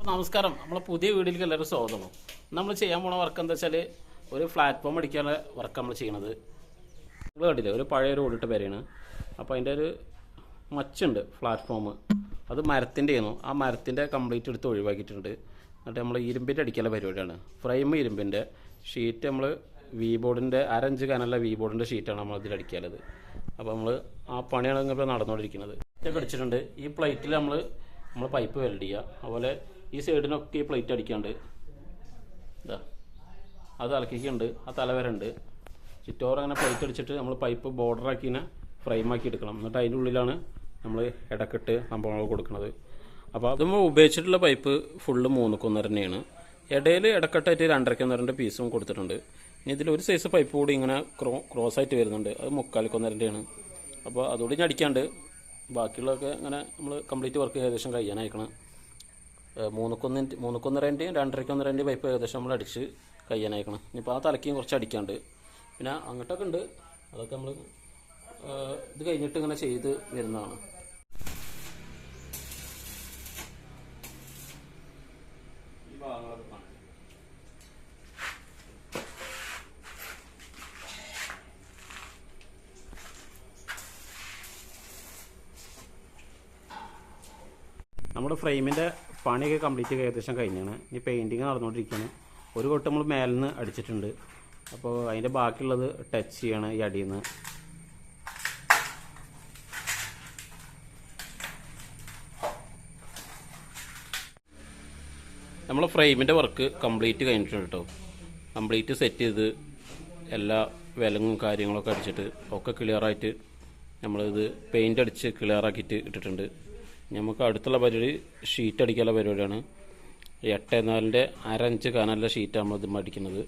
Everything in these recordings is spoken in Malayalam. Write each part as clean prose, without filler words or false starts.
നമസ്കാരം. നമ്മളെ പുതിയ വീഡിയോയിലേക്ക് എല്ലാവരും സ്വാഗതം. നമ്മൾ ചെയ്യാൻ പോണ വർക്ക് എന്താ വെച്ചാൽ ഒരു പ്ലാറ്റ്ഫോം അടിക്കാനുള്ള വർക്ക് നമ്മൾ ചെയ്യണത്. നിങ്ങൾ കണ്ടില്ലേ, ഒരു പഴയൊരു ഓടിട്ട പേരാണ്. അപ്പോൾ അതിൻ്റെ ഒരു മച്ചുണ്ട് പ്ലാറ്റ്ഫോം. അത് മരത്തിൻ്റെ ആയിരുന്നു. ആ മരത്തിൻ്റെ കംപ്ലീറ്റ് എടുത്ത് ഒഴിവാക്കിയിട്ടുണ്ട്. എന്നിട്ട് നമ്മൾ ഇരുമ്പിൻ്റെ അടിക്കാനുള്ള പരിപാടിയാണ്. ഫ്രെയിം ഇരുമ്പിൻ്റെ, ഷീറ്റ് നമ്മൾ വി ബോർഡിൻ്റെ 1.5 ഇഞ്ച് കനമുള്ള വി ബോർഡിൻ്റെ ഷീറ്റാണ് നമ്മൾ ഇതിൽ അടിക്കാനുള്ളത്. അപ്പോൾ നമ്മൾ ആ പണിയാണ് ഇപ്പോൾ നടന്നുകൊണ്ടിരിക്കുന്നത്. ഇതൊക്കെ അടിച്ചിട്ടുണ്ട്. ഈ പ്ലേറ്റിൽ നമ്മൾ പൈപ്പ് വെൽഡ് ചെയ്യുക. അതുപോലെ ഈ സൈഡിനൊക്കെ ഈ പ്ലേറ്റ് അടിക്കാണ്ട് ഇതാ അത് അലക്കിക്കുണ്ട്. ആ തലവരുണ്ട്. ചുറ്റോറ് അങ്ങനെ പ്ലേറ്റ് അടിച്ചിട്ട് നമ്മൾ പൈപ്പ് ബോർഡറാക്കി ഇങ്ങനെ ഫ്രെയിമാക്കി എടുക്കണം. എന്നിട്ട് അതിൻ്റെ ഉള്ളിലാണ് നമ്മൾ ഇടക്കിട്ട് സംഭവങ്ങൾ കൊടുക്കുന്നത്. അപ്പോൾ അത് ഉപയോഗിച്ചിട്ടുള്ള പൈപ്പ് ഫുള്ള് 3.1 തന്നെയാണ്. ഇടയിൽ ഇടക്കെട്ടായിട്ട് 2.5 പീസും കൊടുത്തിട്ടുണ്ട്. ഇനി ഇതിലൊരു സൈസ് പൈപ്പ് കൂടി ഇങ്ങനെ ക്രോസ് ആയിട്ട് വരുന്നുണ്ട്. അത് 3.25 അപ്പോൾ അതുകൂടി ഞാൻ അടിക്കാണ്ട് ബാക്കിയുള്ളതൊക്കെ അങ്ങനെ നമ്മൾ കംപ്ലീറ്റ് വർക്ക് ഏകദേശം കഴിയാനായിക്കണം. 3.1, 2.5 പൈപ്പ് ഏകദേശം നമ്മൾ അടിച്ച് കഴിയാനായിക്കണം. ഇനിയിപ്പോൾ ആ തലയ്ക്കും കുറച്ച് അടിക്കാണ്ട്, പിന്നെ അങ്ങോട്ടൊക്കെ ഉണ്ട്. അതൊക്കെ നമ്മൾ ഇത് കഴിഞ്ഞിട്ട് ഇങ്ങനെ ചെയ്ത് വരുന്നതാണ്. ഈ ഭാഗങ്ങളൊക്കെ കാണാം. നമ്മുടെ ഫ്രെയിമിൻ്റെ പണിയൊക്കെ കംപ്ലീറ്റ് ഏകദേശം കഴിഞ്ഞാണ്. ഇനി പെയിൻറ്റിങ് നടന്നുകൊണ്ടിരിക്കുകയാണ്. ഒരു കൊട്ട് നമ്മൾ മേലിൽ നിന്ന് അടിച്ചിട്ടുണ്ട്. അപ്പോൾ അതിൻ്റെ ബാക്കിയുള്ളത് ടച്ച് ചെയ്യണം ഈ അടിയിൽ നിന്ന്. നമ്മൾ ഫ്രെയിമിൻ്റെ വർക്ക് കംപ്ലീറ്റ് കഴിഞ്ഞിട്ടുണ്ട് കേട്ടോ. കംപ്ലീറ്റ് സെറ്റ് ചെയ്ത് എല്ലാ വിലങ്ങും കാര്യങ്ങളൊക്കെ അടിച്ചിട്ട് ഒക്കെ ക്ലിയറായിട്ട് നമ്മളിത് പെയിൻ്റ് അടിച്ച് ക്ലിയറാക്കിയിട്ട് ഇട്ടിട്ടുണ്ട്. നമുക്ക് അടുത്തുള്ള പരിപാടി ഷീറ്റ് അടിക്കാനുള്ള പരിപാടിയാണ്. 8.4 1/2 ഇഞ്ച് കനമുള്ള ഷീറ്റാണ് നമ്മൾ ഇത് അടിക്കുന്നത്.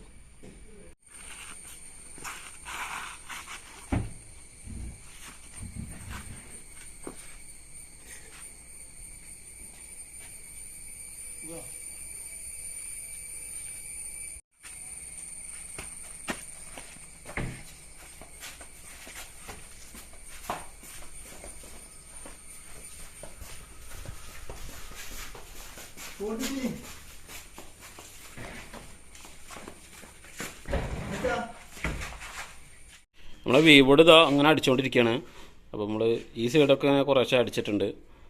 നമ്മളെ വി ബോർഡ് ഇതാ അങ്ങനെ അടിച്ചുകൊണ്ടിരിക്കുകയാണ്. അപ്പോൾ നമ്മൾ ഈ സൈഡൊക്കെ കുറേശ്ശെ അടിച്ചിട്ടുണ്ട്.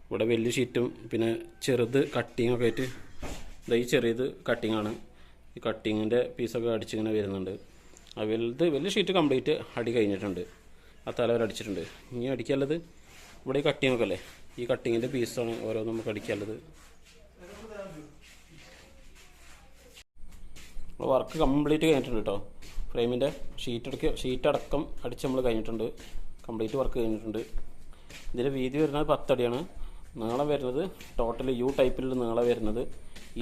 ഇവിടെ വലിയ ഷീറ്റും പിന്നെ ചെറുത് കട്ടിങ്ങൊക്കെ ആയിട്ട് ഇതാ ഈ ചെറിയത് കട്ടിങ്ങാണ്. ഈ കട്ടിങ്ങിൻ്റെ പീസൊക്കെ അടിച്ചിങ്ങനെ വരുന്നുണ്ട്. ആ വലിയ ഷീറ്റ് കംപ്ലീറ്റ് അടി കഴിഞ്ഞിട്ടുണ്ട്. ആ തലവരെ അടിച്ചിട്ടുണ്ട്. ഇനി അടിക്കാനുള്ളത് ഇവിടെ ഈ കട്ടിങ്ങൊക്കെ അല്ലേ, ഈ കട്ടിങ്ങിൻ്റെ പീസാണ് ഓരോന്നും നമുക്ക് അടിക്കാനുള്ളത്. വർക്ക് കംപ്ലീറ്റ് കഴിഞ്ഞിട്ടുണ്ട് കേട്ടോ. ഫ്രെയിമിൻ്റെ ഷീറ്റ് അടക്കം അടിച്ച് നമ്മൾ കഴിഞ്ഞിട്ടുണ്ട്. കംപ്ലീറ്റ് വർക്ക് കഴിഞ്ഞിട്ടുണ്ട്. ഇതിൻ്റെ വീതി വരുന്നത് 10 അടിയാണ്. നീളം വരുന്നത് ടോട്ടൽ യു ടൈപ്പിൽ നീളം വരുന്നത്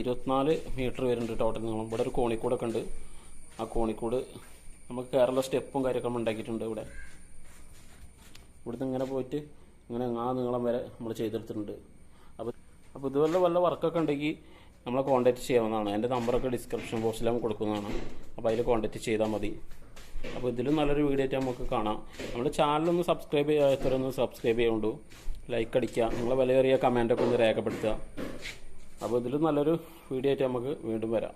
24 മീറ്റർ വരുന്നുണ്ട് ടോട്ടൽ നീളം. ഇവിടെ ഒരു കോണിക്കൂടൊക്കെ ഉണ്ട്. ആ കോണിക്കൂട് നമുക്ക് കയറുള്ള സ്റ്റെപ്പും കാര്യമൊക്കെ നമ്മൾ ഉണ്ടാക്കിയിട്ടുണ്ട്. ഇവിടുന്ന് ഇങ്ങനെ പോയിട്ട് ഇങ്ങനെ ആ നീളം വരെ നമ്മൾ ചെയ്തെടുത്തിട്ടുണ്ട്. അപ്പോൾ ഇതുപോലെ വല്ല വർക്കൊക്കെ ഉണ്ടെങ്കിൽ നമ്മളെ കോൺടാക്റ്റ് ചെയ്യാവുന്നതാണ്. എൻ്റെ നമ്പറൊക്കെ ഡിസ്ക്രിപ്ഷൻ ബോക്സിൽ കൊടുക്കുന്നതാണ്. അപ്പോൾ അതിൽ കോൺടാക്റ്റ് ചെയ്താൽ മതി. അപ്പോൾ ഇതിലും നല്ലൊരു വീഡിയോ ആയിട്ട് നമുക്ക് കാണാം. നമ്മുടെ ചാനലൊന്ന് സബ്സ്ക്രൈബ് ചെയ്യാത്തവരൊന്ന് സബ്സ്ക്രൈബ് ചെയ്യുന്നുണ്ടോ, ലൈക്ക് അടിക്കുക, നിങ്ങളെ വിലയേറിയ കമൻറ്റൊക്കെ ഒന്ന് രേഖപ്പെടുത്തുക. അപ്പോൾ ഇതിലും നല്ലൊരു വീഡിയോ ആയിട്ട് നമുക്ക് വീണ്ടും വരാം.